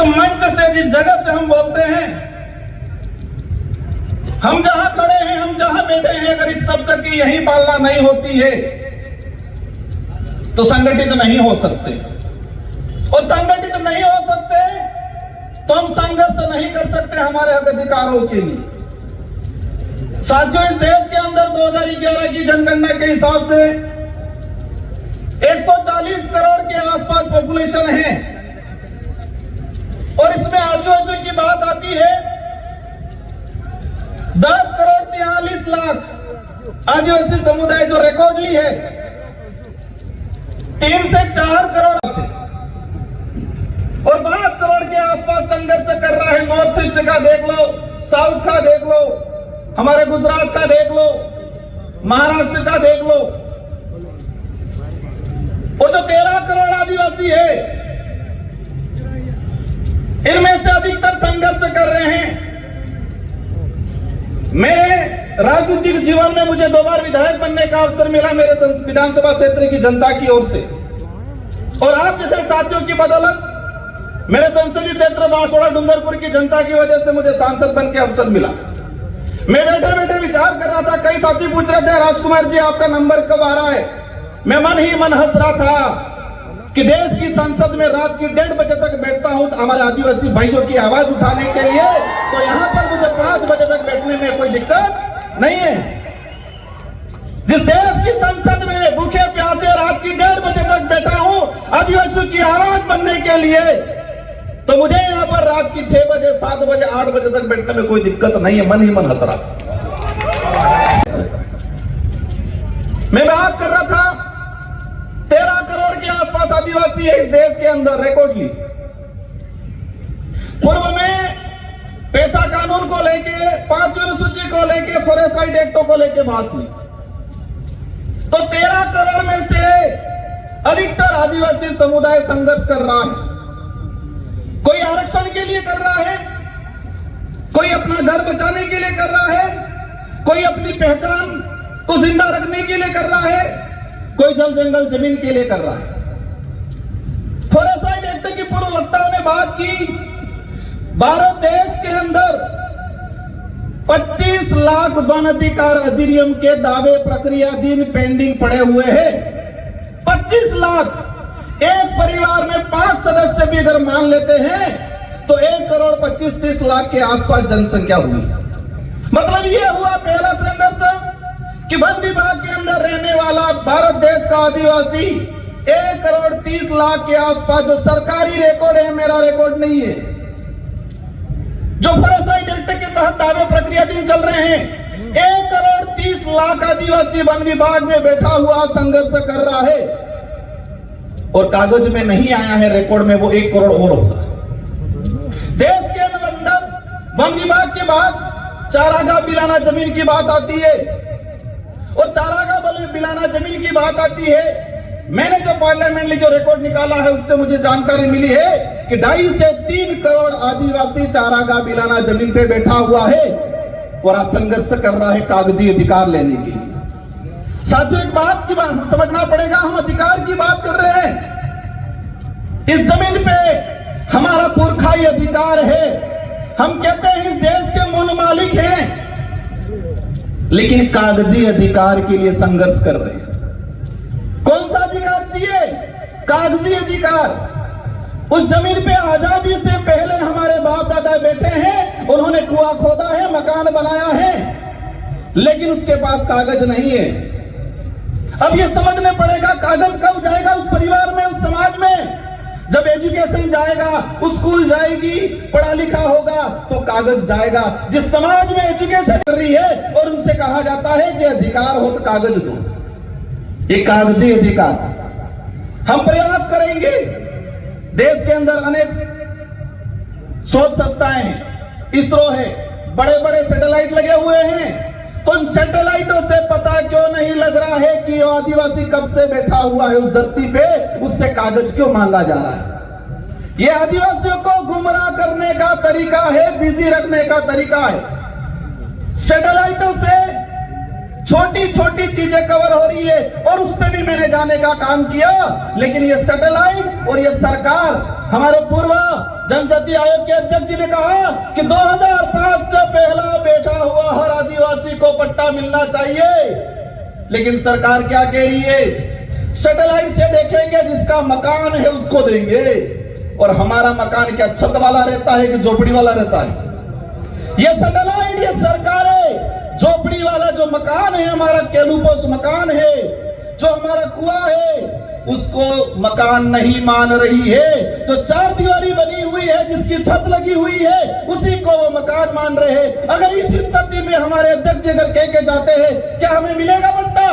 मंच से, जिस जगह से हम बोलते हैं, हम जहां खड़े हैं, हम जहां बैठे हैं, अगर इस शब्द की यही पालना नहीं होती है तो संगठित नहीं हो सकते, और संगठित नहीं हो सकते तो हम संघर्ष नहीं कर सकते हमारे हक अधिकारों के लिए। साथियों, इस देश के अंदर 2011 की जनगणना के हिसाब से 140 करोड़ के आसपास पॉपुलेशन है, और इसमें आदिवासियों की बात आती है 10 करोड़ 43 लाख आदिवासी समुदाय जो रिकॉर्डली है, 3 से 4 करोड़ से, और 5 करोड़ के आसपास संघर्ष कर रहा है। नॉर्थ ईस्ट का देख लो, साउथ का देख लो, हमारे गुजरात का देख लो, महाराष्ट्र का देख लो, और जो 13 करोड़ आदिवासी है, इनमें से अधिकतर संघर्ष कर रहे हैं। मेरे राजनीतिक जीवन में मुझे 2 बार विधायक बनने का अवसर मिला मेरे विधानसभा क्षेत्र की जनता की ओर से, और आप जैसे साथियों की बदौलत मेरे संसदीय क्षेत्र बांसवाड़ा डूंगरपुर की जनता की वजह से मुझे सांसद बन के अवसर मिला। मैं बैठे बैठे विचार कर रहा था, कई साथी पूछ रहे थे राजकुमार जी आपका नंबर कब आ रहा है। मैं मन ही मन हंस रहा था कि देश की संसद में रात की 1:30 बजे तक बैठता हूं तो हमारे आदिवासी भाइयों की आवाज उठाने के लिए, तो यहां पर मुझे 5 बजे तक बैठने में कोई दिक्कत नहीं है। जिस देश की संसद में भूखे प्यासे रात की 1:30 बजे तक बैठा हूं आदिवासियों की आवाज बनने के लिए, तो मुझे यहां पर रात की 6 बजे 7 बजे 8 बजे तक बैठने में कोई दिक्कत नहीं है। मन ही मन हंस रहा। मैं बात कर रहा था 13 करोड़ के आसपास आदिवासी है इस देश के अंदर रिकॉर्डली। पूर्व में पैसा कानून को लेके, 5वीं अनुसूची को लेके, फॉरेस्ट राइट एक्टों को लेके बात हुई, तो 13 करोड़ में से अधिकतर आदिवासी समुदाय संघर्ष कर रहा है। कोई आरक्षण के लिए कर रहा है, कोई अपना घर बचाने के लिए कर रहा है, कोई अपनी पहचान को जिंदा रखने के लिए कर रहा है, कोई जल जंगल जमीन के लिए कर रहा है। फॉरेस्ट राइट एक्ट की पूर्व वक्ताओं ने बात की, भारत देश के अंदर 25 लाख वन अधिकार अधिनियम के दावे प्रक्रियाधीन पेंडिंग पड़े हुए हैं। 25 लाख, एक परिवार में 5 सदस्य भी अगर मान लेते हैं तो 1 करोड़ 25-30 लाख के आसपास जनसंख्या हुई। मतलब यह हुआ पहला संघर्ष कि वन विभाग के अंदर रहने वाला भारत देश का आदिवासी 1 करोड़ 30 लाख के आसपास, जो सरकारी रिकॉर्ड है, मेरा रिकॉर्ड नहीं है, जो फॉरेस्ट राइट एक्ट के तहत दावे प्रक्रियाधीन चल रहे हैं, 1 करोड़ 30 लाख आदिवासी वन विभाग में बैठा हुआ संघर्ष कर रहा है, और कागज में नहीं आया है रिकॉर्ड में, वो 1 करोड़ और होगा। देश के अंदर वन विभाग के बाद चारागाह बिलाना जमीन की बात आती है, और चारागाह बिलाना जमीन की बात आती है। मैंने जो पार्लियामेंटली जो रिकॉर्ड निकाला है उससे मुझे जानकारी मिली है कि 2.5 से 3 करोड़ आदिवासी चारागाह बिलाना जमीन पे बैठा हुआ है और आज संघर्ष कर रहा है कागजी अधिकार लेने के लिए। साथियों, एक बात की बात समझना पड़ेगा, हम अधिकार की बात कर रहे हैं, इस जमीन पे हमारा पुरखाई अधिकार है, हम कहते हैं इस देश के मूल मालिक हैं, लेकिन कागजी अधिकार के लिए संघर्ष कर रहे हैं। कौन सा अधिकार चाहिए? कागजी अधिकार। उस जमीन पे आजादी से पहले हमारे बाप दादा बैठे हैं, उन्होंने कुआं खोदा है, मकान बनाया है, लेकिन उसके पास कागज नहीं है। अब ये समझने पड़ेगा कागज कब जाएगा उस परिवार में, उस समाज में, जब एजुकेशन जाएगा, उस स्कूल जाएगी, पढ़ा लिखा होगा तो कागज जाएगा। जिस समाज में एजुकेशन कर रही है और उनसे कहा जाता है कि अधिकार हो तो कागज दो, ये कागजी अधिकार। हम प्रयास करेंगे, देश के अंदर अनेक शोध संस्थाएं हैं, इसरो है, बड़े बड़े सैटेलाइट लगे हुए हैं, तो उन सैटेलाइटों से पता क्यों नहीं लग रहा है कि आदिवासी कब से बैठा हुआ है उस धरती पे, उससे कागज क्यों मांगा जा रहा है? ये आदिवासियों को गुमराह करने का तरीका है, बिजी रखने का तरीका है। सैटेलाइटों से छोटी छोटी चीजें कवर हो रही है और उस पर भी मैंने जाने का काम किया। लेकिन ये सैटेलाइट और ये सरकार, हमारे पूर्व जनजाति आयोग के अध्यक्ष जी ने कहा कि 2005 से पहला बैठा हुआ हर आदिवासी को पट्टा मिलना चाहिए। लेकिन सरकार क्या कह रही है? सैटेलाइट से देखेंगे, जिसका मकान है उसको देंगे। और हमारा मकान क्या छत वाला रहता है कि झोपड़ी वाला रहता है? ये सैटेलाइट, ये सरकार है, झोपड़ी वाला जो मकान है, हमारा केलुपोस मकान है, जो हमारा कुआं है, उसको मकान नहीं मान रही है। जो चार दीवारी बनी हुई है, जिसकी छत लगी हुई है, उसी को वो मकान मान रहे हैं। अगर इस स्थिति में हमारे अध्यक्ष अगर कह के जाते हैं, क्या हमें मिलेगा पट्टा?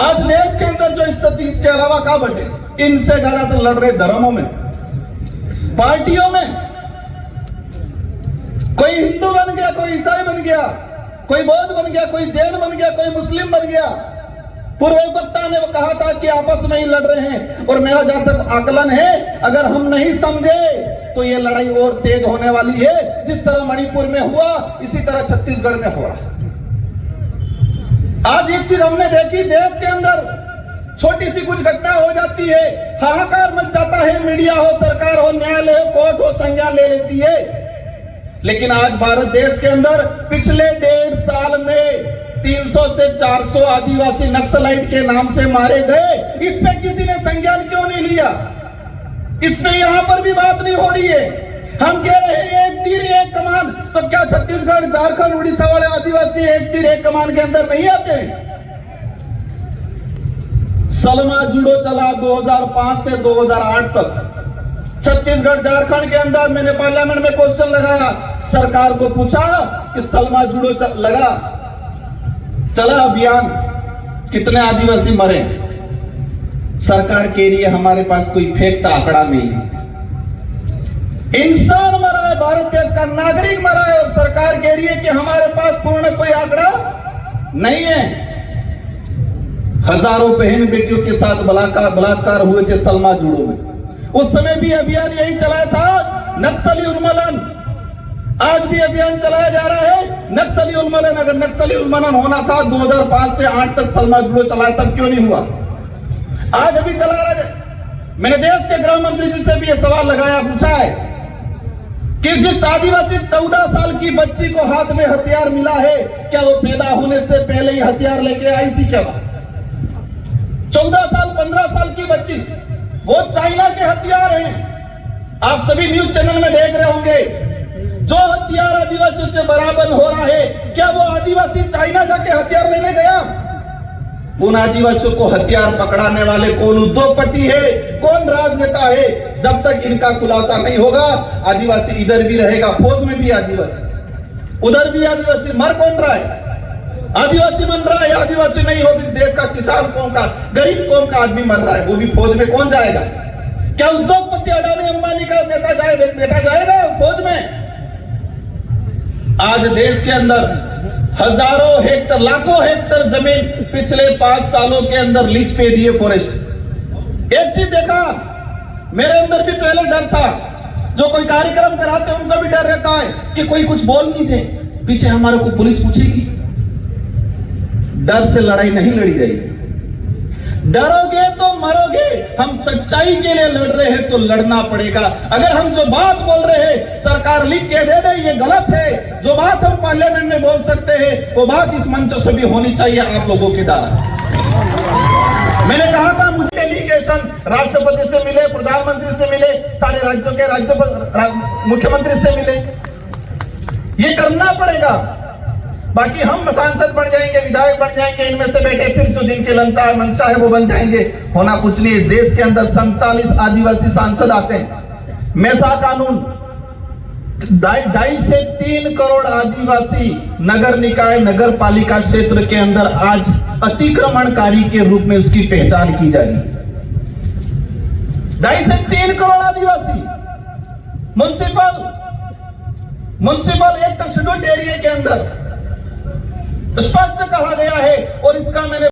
आज देश के अंदर जो स्थिति, इसके अलावा कहां बटे? इनसे ज्यादा तो लड़ रहे धर्मों में, पार्टियों में। कोई हिंदू बन गया, कोई ईसाई बन गया, कोई बौद्ध बन गया, कोई जैन बन गया, कोई मुस्लिम बन गया। पूर्व वक्ता ने कहा था कि आपस में ही लड़ रहे हैं, और मेरा जहां तक आकलन है, अगर हम नहीं समझे तो ये लड़ाई और तेज होने वाली है। जिस तरह मणिपुर में हुआ, इसी तरह छत्तीसगढ़ में हो रहा। आज एक चीज हमने देखी, देश के अंदर छोटी सी कुछ घटना हो जाती है, हाहाकार मच जाता है, मीडिया हो, सरकार हो, न्यायालय हो, कोर्ट हो, संज्ञान ले लेती है। लेकिन आज भारत देश के अंदर पिछले 1.5 साल में 300 से 400 आदिवासी नक्सलाइट के नाम से मारे गए। इस पे किसी ने संज्ञान क्यों नहीं लिया? इसमें यहां पर भी बात नहीं हो रही है। हम कह रहे हैं एक तीर एक कमान, तो क्या छत्तीसगढ़, झारखंड, उड़ीसा वाले आदिवासी एक तीर एक कमान के अंदर नहीं आते? सलमा जुडो चला 2005 से 2008 तक छत्तीसगढ़, झारखंड के अंदर। मैंने पार्लियामेंट में क्वेश्चन लगाया, सरकार को पूछा कि सलमा जुडो चला अभियान, कितने आदिवासी मरे? सरकार के लिए हमारे पास कोई फेक आंकड़ा नहीं है। इंसान मरा है, भारत देश का नागरिक मरा है, और सरकार कह रही है कि हमारे पास पूर्ण कोई आंकड़ा नहीं है। हजारों बहन बेटियों के साथ बलात्कार हुए थे सलमा जुडो में। उस समय भी अभियान यही चलाया था, नक्सली उन्मूलन। आज भी अभियान चलाया जा रहा है, नक्सली उन्मूलन। अगर नक्सली उन्मूलन होना था 2005 से 8 तक सलमा जुडो चलाया, तब क्यों नहीं हुआ? आज अभी चला रहा है। मैंने देश के गृह मंत्री जी से भी यह सवाल लगाया, पूछा है कि जिस आदिवासी 14 साल की बच्ची को हाथ में हथियार मिला है, क्या वो पैदा होने से पहले ही हथियार लेके आई थी? क्या 14 साल 15 साल की बच्ची, वो चाइना के हथियार हैं। आप सभी न्यूज चैनल में देख रहे होंगे, जो हथियार आदिवासियों से बराबर हो रहा है, क्या वो आदिवासी चाइना जाके हथियार लेने गया? उन आदिवासियों को हथियार पकड़ाने वाले कौन उद्योगपति है, कौन राजनेता है? जब तक इनका खुलासा नहीं होगा, आदिवासी इधर भी रहेगा, फौज में भी आदिवासी, उधर भी आदिवासी। मर कौन रहा है? आदिवासी बन रहा है। आदिवासी नहीं होती, देश का किसान कौम का, गरीब कौम का आदमी मर रहा है, वो भी फौज में कौन जाएगा? क्या उद्योगपति अडानी अंबानी का बेटा जाएगा फौज में? आज देश के अंदर हजारों हेक्टर, लाखों हेक्टर जमीन पिछले 5 सालों के अंदर लीज पे दिए फॉरेस्ट। एक चीज देखा, मेरे अंदर भी पहले डर था, जो कोई कार्यक्रम कराते हैं उनका भी डर रहता है कि कोई कुछ बोल नहीं थे, पीछे हमारे को पुलिस पूछेगी। डर से लड़ाई नहीं लड़ी जाएगी। डरोगे तो मरोगे। हम सच्चाई के लिए लड़ रहे हैं तो लड़ना पड़ेगा। अगर हम जो बात बोल रहे हैं, सरकार लिख के दे दे ये गलत है, जो बात हम पार्लियामेंट में बोल सकते हैं, वो बात इस मंचों से भी होनी चाहिए आप लोगों के द्वारा। मैंने कहा था मुझे डेलीगेशन राष्ट्रपति से मिले, प्रधानमंत्री से मिले, सारे राज्यों के मुख्यमंत्री से मिले, ये करना पड़ेगा। बाकी हम सांसद बन जाएंगे, विधायक बन जाएंगे, इनमें से बैठे फिर जो जिनके मंशा है वो बन जाएंगे, होना कुछ नहीं। देश के अंदर 47 आदिवासी सांसद आते हैं। मेसा कानून 2.5 से 3 करोड़ आदिवासी नगर निकाय, नगर पालिका क्षेत्र के अंदर आज अतिक्रमणकारी के रूप में उसकी पहचान की जा रही है। 2.5 से 3 करोड़ आदिवासी म्युनिसिपल एक्ट शेड्यूल्ड एरिया के अंदर स्पष्ट कहा गया है, और इसका मैंने